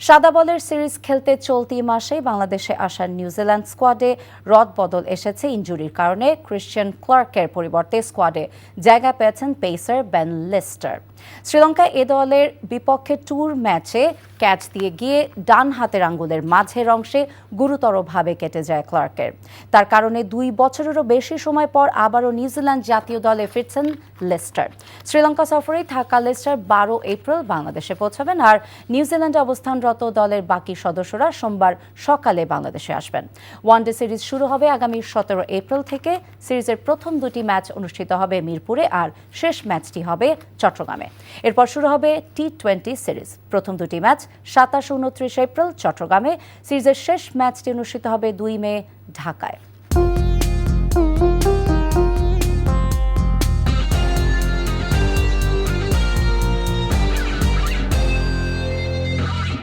সাদা বলের সিরিজ খেলতে চলতি মাসেই বাংলাদেশে আসা নিউজিল্যান্ড স্কোয়াডে রদবদল এসেছে ইনজুরির কারণে। ক্রিশ্চিয়ান ক্লার্কের পরিবর্তে স্কোয়াডে জায়গা পেয়েছেন পেসার বেন লিস্টার। শ্রীলঙ্কা এ দলের বিপক্ষে ট্যুর ম্যাচে ক্যাচ দিয়ে গিয়ে ডান হাতের আঙ্গুলের মাঝের অংশে গুরুতরভাবে কেটে যায় ক্লার্কের। তার কারণে 2 বছরেরও বেশি সময় পর আবারও নিউজিল্যান্ড জাতীয় দলে ফিরছেন লিস্টার। শ্রীলঙ্কা সফরেই থাকা লিস্টার 12 এপ্রিল বাংলাদেশে পৌঁছাবেন, আর নিউজিল্যান্ডে অবস্থানরত দলের বাকি সদস্যরা সোমবার সকালে বাংলাদেশে আসবেন। ওয়ানডে সিরিজ শুরু হবে আগামী 17 এপ্রিল থেকে। সিরিজের প্রথম 2টি ম্যাচ অনুষ্ঠিত হবে মিরপুরে, আর শেষ ম্যাচটি হবে চট্টগ্রামে। এরপর শুরু হবে টি-20 সিরিজ। প্রথম 2টি ম্যাচ 27 ও 29 এপ্রিল চট্টগ্রামে। সিরিজের শেষ ম্যাচটি অনুষ্ঠিত হবে 2 মে ঢাকায়।